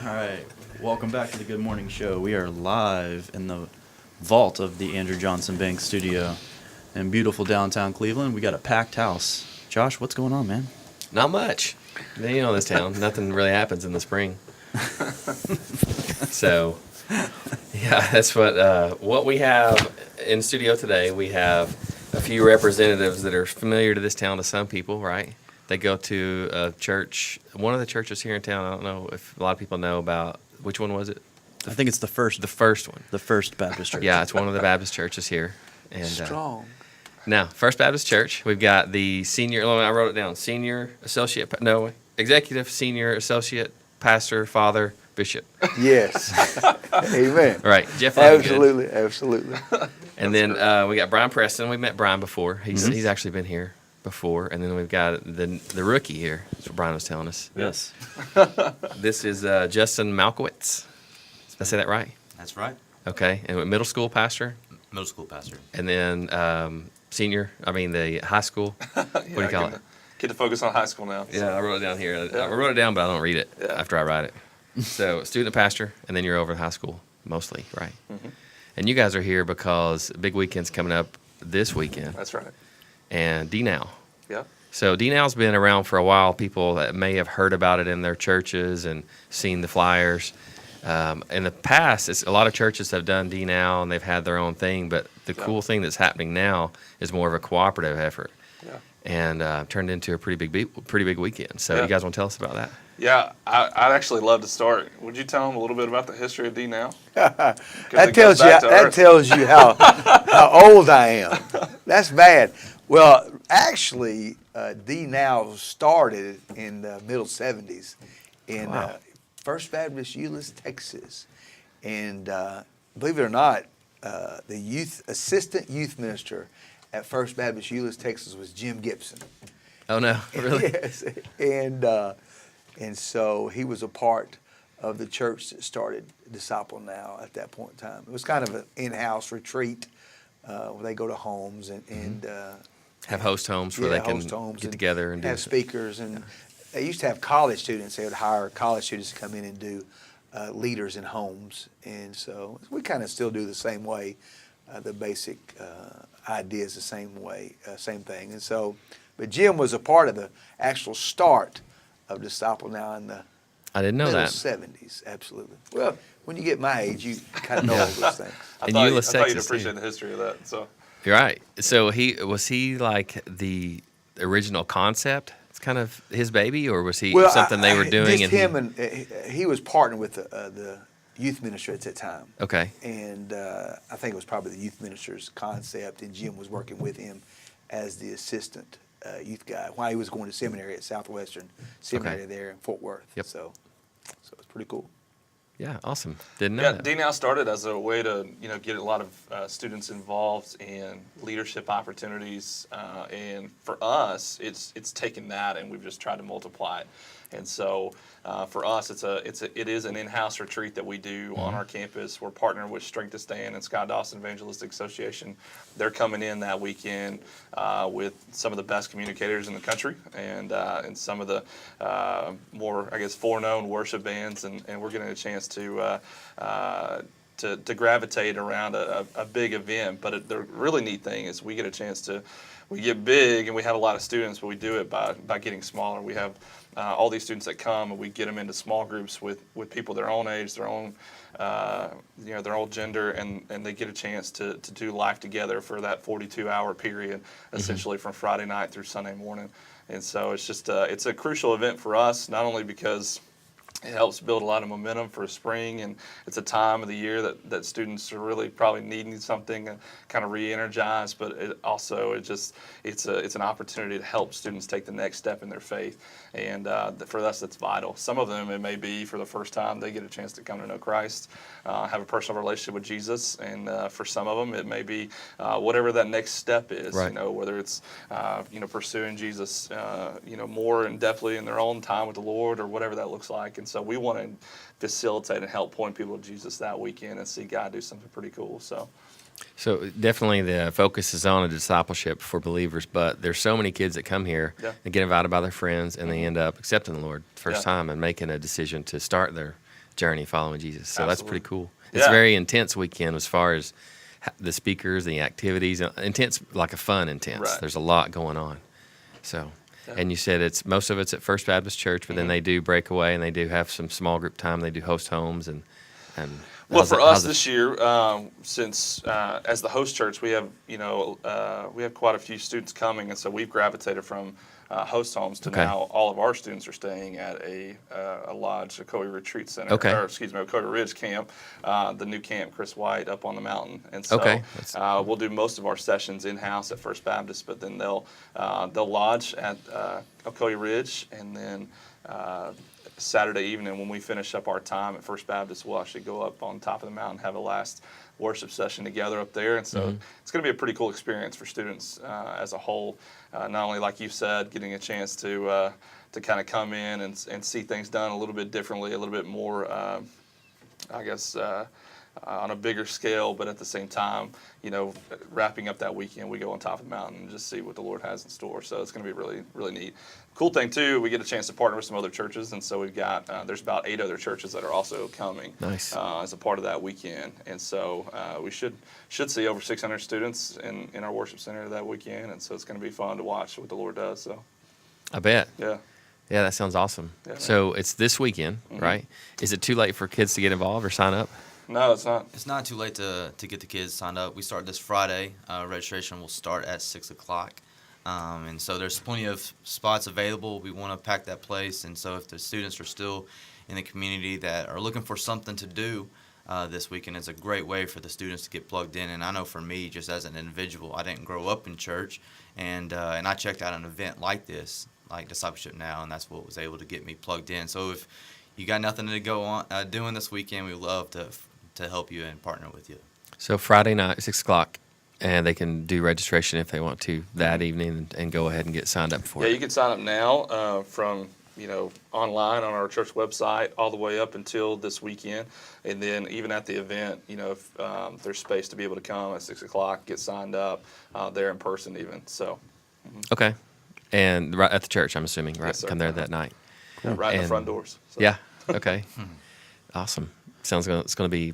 All right, welcome back to the Good Morning Show. We are live in the vault of the Andrew Johnson Bank studio in beautiful downtown Cleveland. We got a packed house. Josh, what's going on, man? Not much. You know this town. Nothing really happens in the spring. So, yeah, that's what we have in studio today. We have a few representatives that are familiar to this town to some people, right? They go to a church, one of the churches here in town. I don't know if a lot of people know about, which one was it? I think it's the first one. The First Baptist Church. Yeah, it's one of the Baptist churches here. And Strong. now, First Baptist Church, we've got the senior, I wrote it down, executive, senior, associate, pastor, father, bishop. Yes. Amen. Right, Jeff Logan. Absolutely. And then we got Brian Preston. We met Brian before. He's actually been here before. And then we've got the rookie here. That's what Brian was telling us. Yes. This is Justin Malkowitz. Did I say that right? That's right. Okay. And middle school pastor. Middle school pastor. And then the high school. What do you call it? Get to focus on high school now. Yeah, I wrote it down here. I wrote it down, but I don't read it after I write it. So, student pastor, and then you're over at high school mostly, right? Mm-hmm. And you guys are here because big weekend's coming up this weekend. That's right. And DNOW. Yeah. So DNOW's been around for a while. People that may have heard about it in their churches and seen the flyers. In the past, a lot of churches have done DNOW and they've had their own thing. But the cool thing that's happening now is more of a cooperative effort. Yeah. And turned into a pretty big weekend. So you guys want to tell us about that? Yeah, I'd actually love to start. Would you tell them a little bit about the history of DNOW? That tells you how old I am. That's bad. Well, actually, DNOW started in the middle 70s in First Baptist Euless, Texas. And believe it or not, the assistant youth minister at First Baptist Euless, Texas was Jim Gibson. Oh, no, really? Yes. And so he was a part of the church that started Disciple Now at that point in time. It was kind of an in-house retreat where they go to homes and have host homes where they can get together and have speakers. And they used to have college students. They would hire college students to come in and do leaders in homes. And so we kind of still do the same way. The basic idea is the same way, same thing. And so, but Jim was a part of the actual start of Disciple Now in the I didn't know middle that. 70s, absolutely. Well, when you get my age, you kind of know all those things. I In thought Euless, you'd Texas, appreciate too. the history of that. So You're right. So was he like the original concept? It's kind of his baby, or was he something they were doing? Just and he was partnered with the youth minister at that time. Okay. And I think it was probably the youth minister's concept, and Jim was working with him as the assistant youth guy while he was going to seminary at Southwestern Seminary there in Fort Worth. Yep. So it's pretty cool. Yeah, awesome. Didn't know yeah, that. DNOW started as a way to get a lot of students involved in leadership opportunities, and for us, it's taken that and we've just tried to multiply it. And so for us, it is an in-house retreat that we do on our campus. We're partnering with Strength to Stand and Scott Dawson Evangelistic Association. They're coming in that weekend with some of the best communicators in the country and some of the more, I guess, foreknown worship bands, and we're getting a chance to gravitate around a big event. But the really neat thing is we get a chance to, we get big and we have a lot of students, but we do it by getting smaller. We have all these students that come, and we get them into small groups with people their own age, their own their own gender, and they get a chance to do life together for that 42-hour period, essentially from Friday night through Sunday morning. And so it's just it's a crucial event for us, not only because it helps build a lot of momentum for spring, and it's a time of the year that students are really probably needing something kind of re-energize, but it's an opportunity to help students take the next step in their faith. And for us, that's vital. Some of them, it may be for the first time they get a chance to come to know Christ, have a personal relationship with Jesus, and for some of them, it may be whatever that next step is. Right. Whether it's pursuing Jesus, more in depthly in their own time with the Lord, or whatever that looks like. And so we want to facilitate and help point people to Jesus that weekend and see God do something pretty cool. So definitely the focus is on a discipleship for believers, but there's so many kids that come here and get invited by their friends, and they end up accepting the Lord first time and making a decision to start their journey following Jesus. So that's pretty Absolutely. cool. It's a Yeah. very intense weekend as far as the speakers, the activities, intense, like a fun intense. Right. There's a lot going on. So, and you said most of it's at First Baptist Church, but then they do break away and they do have some small group time. They do host homes and Well, how's for it- us how's it- this year, since as the host church, we have we have quite a few students coming, and so we've gravitated from host homes to Okay. now all of our students are staying at a lodge, a Ocoee Retreat Center, Okay. or excuse me, Ocoee Ridge Camp, the new camp, Chris White, up on the mountain, and so Okay. we'll do most of our sessions in house at First Baptist, but then they'll lodge at Ocoee Ridge, and then Saturday evening when we finish up our time at First Baptist, we'll actually go up on top of the mountain, have a last worship session together up there. And so it's going to be a pretty cool experience for students as a whole. Not only, like you said, getting a chance to kind of come in and see things done a little bit differently, a little bit more, I guess, on a bigger scale, but at the same time, wrapping up that weekend, we go on top of the mountain and just see what the Lord has in store. So it's going to be really, really neat. Cool thing too, we get a chance to partner with some other churches, and so we've got there's about 8 other churches that are also coming Nice. as a part of that weekend, and so we should see over 600 students in our worship center that weekend, and so it's going to be fun to watch what the Lord does. So I bet. yeah. Yeah, that sounds awesome. Yeah, man. So it's this weekend, right? Is it too late for kids to get involved or sign up? No, it's not. It's not too late to get the kids signed up. We start this Friday. Registration will start at 6 o'clock. And so there's plenty of spots available. We want to pack that place. And so if the students are still in the community that are looking for something to do this weekend, it's a great way for the students to get plugged in. And I know for me, just as an individual, I didn't grow up in church. And I checked out an event like this, like Discipleship Now, and that's what was able to get me plugged in. So if you got nothing to go on doing this weekend, we'd love to help you and partner with you. So Friday night, 6 o'clock, and they can do registration if they want to that evening and go ahead and get signed up for Yeah, it. you can sign up now from online on our church website all the way up until this weekend, and then even at the event, if there's space to be able to come at 6 o'clock, get signed up there in person even. So Okay. And right at the church, I'm assuming, right? Yes, sir. Come there that night. right in the And- front doors. So. Yeah. Okay. Awesome. It's going to be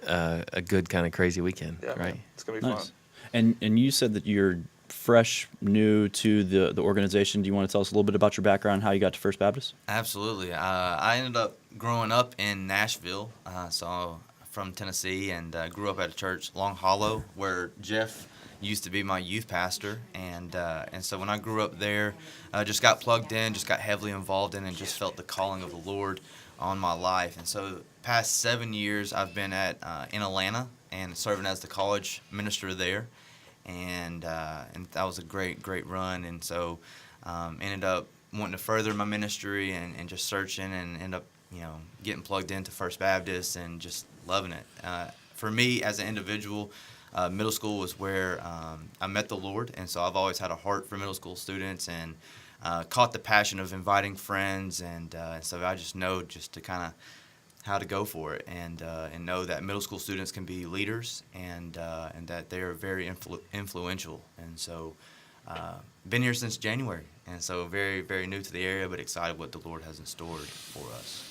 a good kind of crazy weekend, Yeah, right? man, it's gonna be Nice. fun. And you said that you're fresh, new to the organization. Do you want to tell us a little bit about your background, how you got to First Baptist? Absolutely. I ended up growing up in Nashville, so from Tennessee, and grew up at a church, Long Hollow, where Jeff used to be my youth pastor. And so when I grew up there, just got plugged in, just got heavily involved in, and just felt the calling of the Lord on my life. And so past 7 years, I've been in Atlanta and serving as the college minister there. And that was a great run. And so ended up wanting to further my ministry and just searching, and ended up getting plugged into First Baptist and just loving it. For me as an individual, middle school was where I met the Lord, and so I've always had a heart for middle school students, and caught the passion of inviting friends, and so I just know just to kind of how to go for it, and know that middle school students can be leaders, and that they are very influential. And so been here since January, and so very, very new to the area, but excited what the Lord has in store for us.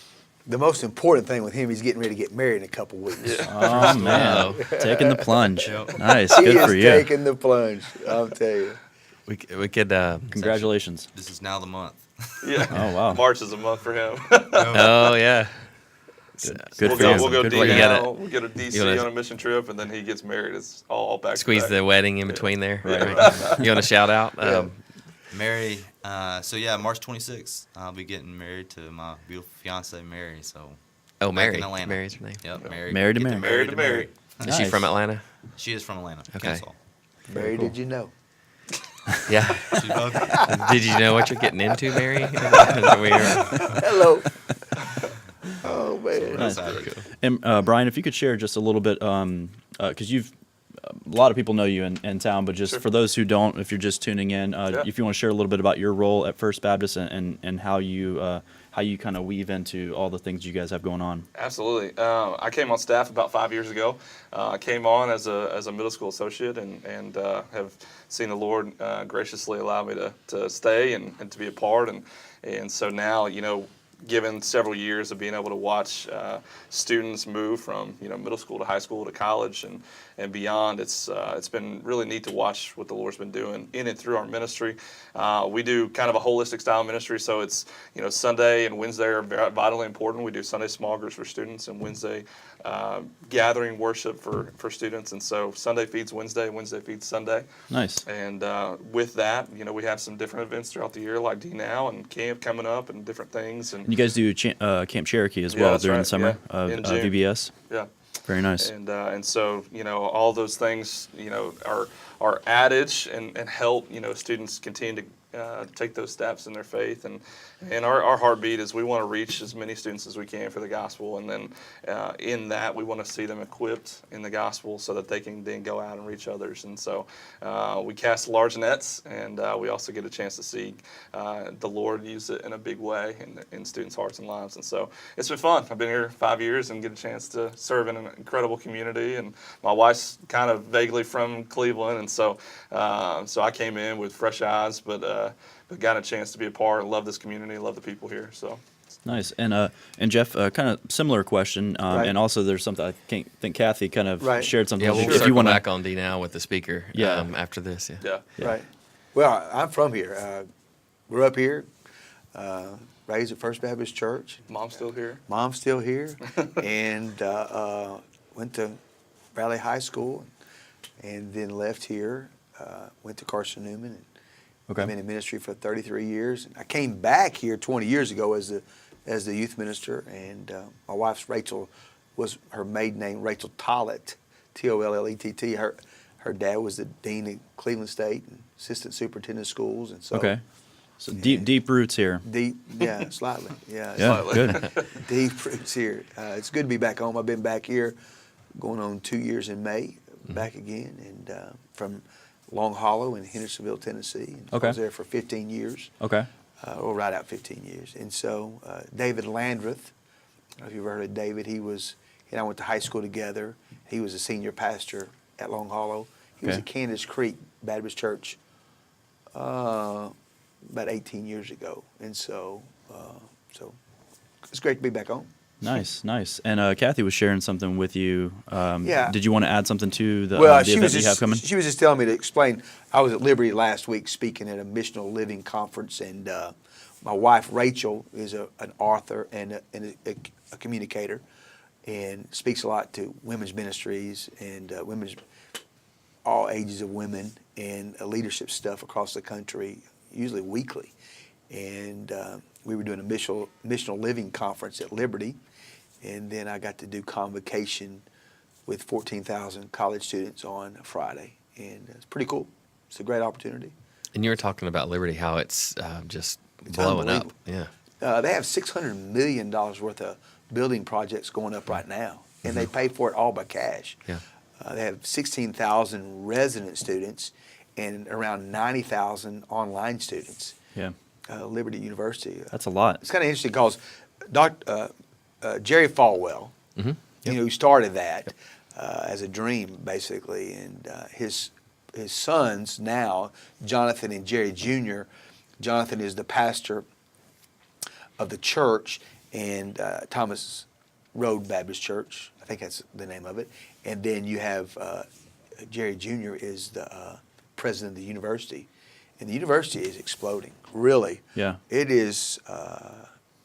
The most important thing with him, he's getting ready to get married in a couple weeks. Oh man, taking the plunge. Yep. Nice, He good is for you. taking the plunge, I'll tell you. We could. Congratulations. This is now the month. Yeah. Oh wow, March is a month for him. Oh yeah. good we'll for go, you. we'll go Good D for you. You gotta- now. We'll go to DC you wanna- on a mission trip, and then he gets married. It's all back. Squeeze to back. the wedding in between there. Right. Right. You want to shout out? Yeah. Mary, so yeah, March 26th, I'll be getting married to my beautiful fiance, Mary. So, Oh, back Mary. in Atlanta. Mary's her name. yep, Mary. Married to get Mary. Married to Mary. Is she Nice. from Atlanta? She is from Atlanta. Okay. Kennesaw. Mary, did you know? Yeah. Did you know what you're getting into, Mary? Hello. Oh, man. Nice. Excited. And Brian, if you could share just a little bit, because a lot of people know you in town, but just Sure. for those who don't, if you're just tuning in, Yeah. if you want to share a little bit about your role at First Baptist and how you kind of weave into all the things you guys have going on. Absolutely. I came on staff about 5 years ago. I came on as a middle school associate, and have seen the Lord graciously allow me to stay and to be a part. And so now, given several years of being able to watch students move from middle school to high school to college and beyond. It's been really neat to watch what the Lord's been doing in and through our ministry. We do kind of a holistic style ministry, so it's Sunday and Wednesday are vitally important. We do Sunday small groups for students and Wednesday gathering worship for students, and so Sunday feeds Wednesday, Wednesday feeds Sunday. Nice. And with that, we have some different events throughout the year, like D Now and camp coming up and different things. And You guys do Camp Cherokee as Yeah, well that's during right, the summer yeah. of In June. VBS. yeah. Very nice. And so all those things are added and help students continue to take those steps in their faith, and our heartbeat is we want to reach as many students as we can for the gospel, and then in that we want to see them equipped in the gospel so that they can then go out and reach others. And so we cast large nets, and we also get a chance to see the Lord use it in a big way in students' hearts and lives. And so it's been fun. I've been here 5 years and get a chance to serve in an incredible community, and my wife's kind of vaguely from Cleveland, and so I came in with fresh eyes, but got a chance to be a part. Love this community, love the people here. So Nice. And Jeff, kind of similar question, Right. and also there's something I think Kathy kind of Right. shared something. Yeah, we'll if you circle want back on D Now with the speaker Yeah. after this. Yeah. yeah. Yeah. Right. Well, I'm from here. Grew up here. Raised at First Baptist Church. Mom's still here. Mom's still here, and went to Valley High School, and then left here. Went to Carson Newman, and Okay. been in ministry for 33 years. I came back here 20 years ago as the youth minister, and my wife's Rachel was her maiden name, Rachel Tollett, Tollett. Her dad was the dean of Cleveland State and assistant superintendent of schools, and so Okay. So deep roots here. deep, yeah, slightly, yeah, Yeah. Slightly. Good. deep roots here. It's good to be back home. I've been back here going on 2 years in May, back again, and from Long Hollow in Hendersonville, Tennessee. And Okay. I was there for 15 years, Okay. or right out 15 years. And so David Landreth, I don't know if you've ever heard of David. He and I went to high school together. He was a senior pastor at Long Hollow. He was Okay. at Candace Creek Baptist Church about 18 years ago. And so it's great to be back home. Nice, nice. And Kathy was sharing something with you. Yeah. Did you want to add something to the She event was you have coming? She was just telling me to explain. I was at Liberty last week speaking at a missional living conference, and my wife Rachel is an author and a communicator, and speaks a lot to women's ministries and all ages of women and leadership stuff across the country, usually weekly. And we were doing a missional living conference at Liberty. And then I got to do convocation with 14,000 college students on Friday. And it's pretty cool. It's a great opportunity. And you were talking about Liberty, how it's just It's blowing up. unbelievable. Yeah. They have $600 million worth of building projects going up right now. And they pay for it all by cash. Yeah. They have 16,000 resident students and around 90,000 online students. Yeah. Liberty University. That's a lot. It's kind of interesting because Jerry Falwell, who started that as a dream, basically, and his sons now, Jonathan and Jerry Jr. Jonathan is the pastor of the church, and Thomas Road Baptist Church, I think that's the name of it, and then you have Jerry Jr. is the president of the university, and the university is exploding. Really, Yeah. it is.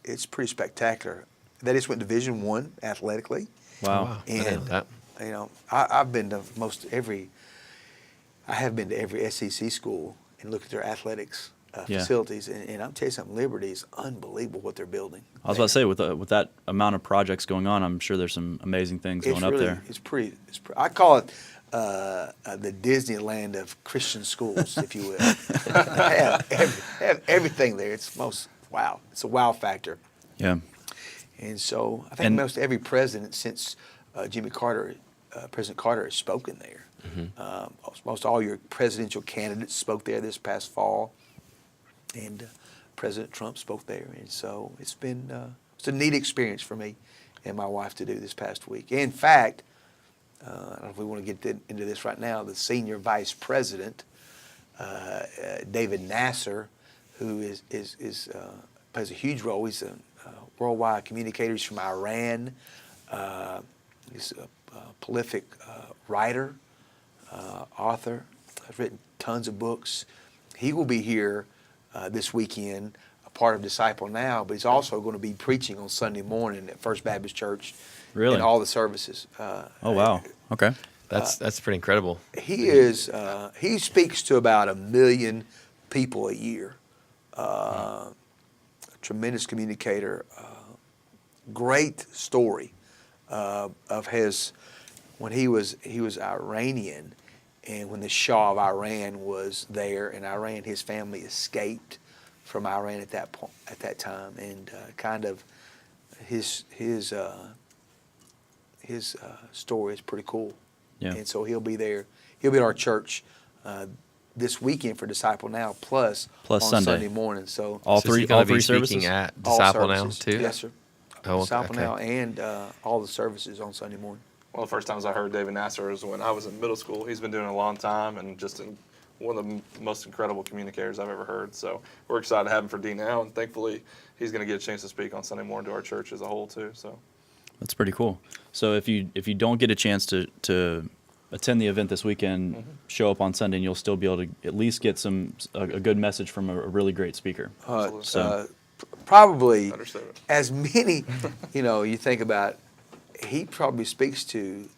It's pretty spectacular. They just went Division I athletically. Wow. I didn't know And that. I've been to I have been to every SEC school and looked at their athletics Yeah. facilities, and I'm telling you something, Liberty is unbelievable what they're building. I was about to say, with that amount of projects going on, I'm sure there's some amazing things going up there. It's pretty. I call it the Disneyland of Christian schools, if you will. have everything there. It's wow. It's a wow factor. Yeah. And so I think And- most every president since President Carter has spoken there. Most all your presidential candidates spoke there this past fall, and President Trump spoke there. And so it's been it's a neat experience for me and my wife to do this past week. In fact, I don't know if we want to get into this right now. The senior vice president, David Nasser, who plays a huge role. He's worldwide communicators from Iran. He's a prolific writer, author, has written tons of books. He will be here this weekend, a part of Disciple Now, but he's also going to be preaching on Sunday morning at First Baptist Church Really? in all the services. Oh, wow. Okay. That's pretty incredible. He speaks to about 1 million people a year. A tremendous communicator. Great story of his when he was Iranian, and when the Shah of Iran was there in Iran, his family escaped from Iran at that time, and kind of his story is pretty cool. Yeah. And so he'll be there. He'll be at our church this weekend for Disciple Now, plus on Sunday morning. So All So is he three gonna be services? speaking at all Disciple Now services. too? Yes, sir. Oh, Disciple okay. Now and all the services on Sunday morning. One of the first times I heard David Nasser was when I was in middle school. He's been doing it a long time and just one of the most incredible communicators I've ever heard. So we're excited to have him for D Now, and thankfully he's going to get a chance to speak on Sunday morning to our church as a whole too. So That's pretty cool. So if you don't get a chance to attend the event this weekend, show up on Sunday, and you'll still be able to at least get a good message from a really great speaker. So- Probably Understood. as many, you think about, he probably speaks to,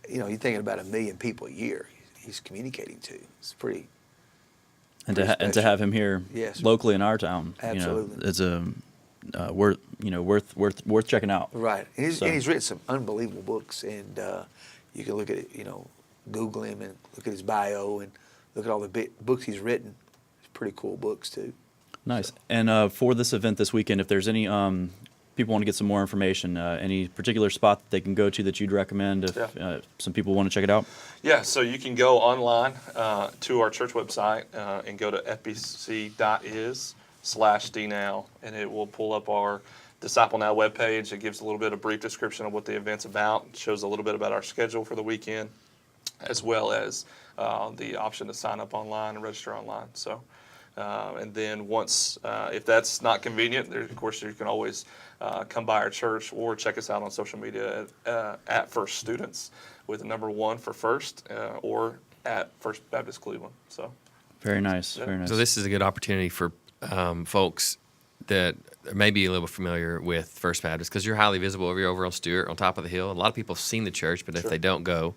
you're thinking about 1 million people a year he's communicating to. It's pretty. And Pretty to special. have him here Yes. locally in our town, Absolutely. it's a worth checking out. Right. And So- he's written some unbelievable books, and you can look at it, Google him and look at his bio and look at all the books he's written. It's pretty cool books, too. Nice. And for this event this weekend, if there's any people want to get some more information, any particular spot that they can go to that you'd recommend if Yeah. some people want to check it out? yeah, so you can go online to our church website and go to fbc.is/dnow, and it will pull up our Disciple Now webpage. It gives a little bit of brief description of what the event's about. It shows a little bit about our schedule for the weekend, as well as the option to sign up online and register online. So, and then once, if that's not convenient, of course you can always come by our church or check us out on social media at First Students with the number 1 for First, or at First Baptist Cleveland. So. Very nice. Yeah. Very nice. So this is a good opportunity for folks that may be a little familiar with First Baptist, because you're highly visible over on Stewart on top of the hill. A lot of people have seen the church, but if Sure. they don't go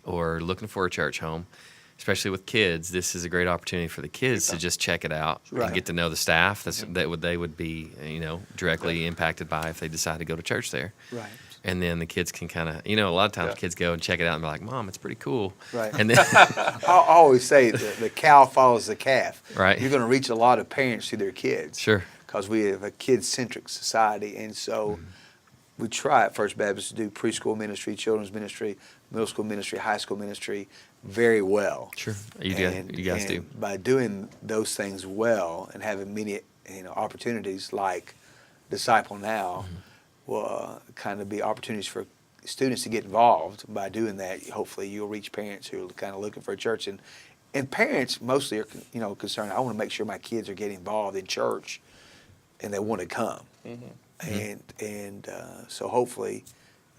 or looking for a church home, especially with kids, this is a great opportunity for the kids to just check it out Right. and get to know the staff they would be directly impacted by if they decide to go to church there. Right. And then the kids can kind of, a lot of times Yeah. kids go and check it out and be like, "Mom, it's pretty cool." Right. And then I always say the cow follows the calf. Right. You're going to reach a lot of parents through their kids. Sure. Because we have a kid-centric society, and so we try at First Baptist to do preschool ministry, children's ministry, middle school ministry, high school ministry very well. Sure. You guys do. By doing those things well and having many opportunities like Disciple Now will kind of be opportunities for students to get involved. By doing that, hopefully you'll reach parents who are kind of looking for a church, and parents mostly are concerned. I want to make sure my kids are getting involved in church, and they want to come. And so hopefully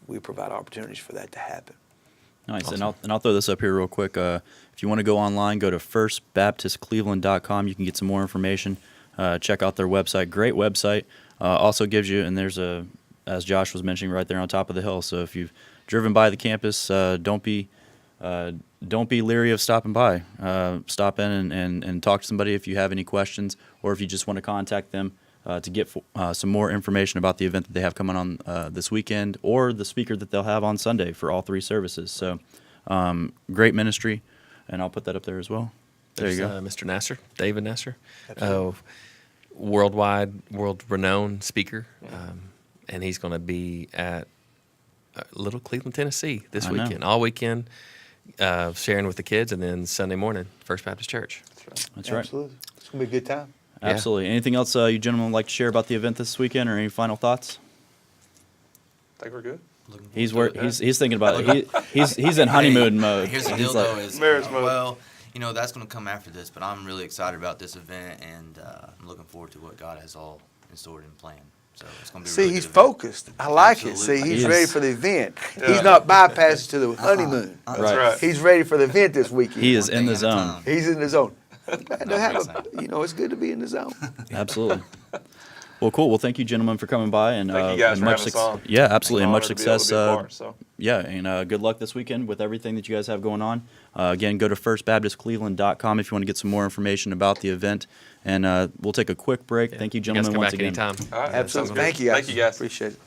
we provide opportunities for that to happen. Nice. Awesome. And I'll throw this up here real quick. If you want to go online, go to firstbaptistcleveland.com. You can get some more information. Check out their website. Great website. Also gives you, and there's as Josh was mentioning, right there on top of the hill. So if you've driven by the campus, don't be leery of stopping by. Stop in and talk to somebody if you have any questions, or if you just want to contact them to get some more information about the event that they have coming on this weekend, or the speaker that they'll have on Sunday for all 3 services. So great ministry, and I'll put that up there as well. There you go. Mr. Nasser, David Nasser, Absolutely. world-renowned speaker, and he's going to be at Little Cleveland, Tennessee this I know. weekend, all weekend, sharing with the kids, and then Sunday morning, First Baptist Church. That's right. Absolutely. It's going to be a good time. Yeah. Absolutely. Anything else you gentlemen would like to share about the event this weekend, or any final thoughts? Think we're good? He's thinking about it. He's in honeymoon mode. Here's the He's deal, like- though, is Marriage mode. well, that's going to come after this, but I'm really excited about this event, and I'm looking forward to what God has all and stored and planned. So it's going to be a See, really he's good event. focused. I like it. See, Absolutely. he's He ready is. for the event. Yeah. He's not bypassing to the honeymoon. That's right. He's ready for the event this weekend. He is One in thing the at a zone. time. He's in the zone. To have makes it's good to be in the zone. Absolutely. Well, cool. Well, thank you, gentlemen, for coming by, and Thank you guys and for much having us on. Yeah, absolutely, and An much honor to be able to success. be a part, so. Yeah, and good luck this weekend with everything that you guys have going on. Again, go to firstbaptistcleveland.com if you want to get some more information about the event. And we'll take a quick break. Thank you, You guys gentlemen, come once back again. anytime. All right, Absolutely. sounds good. Thank you, guys. Thank you, guys. Appreciate it.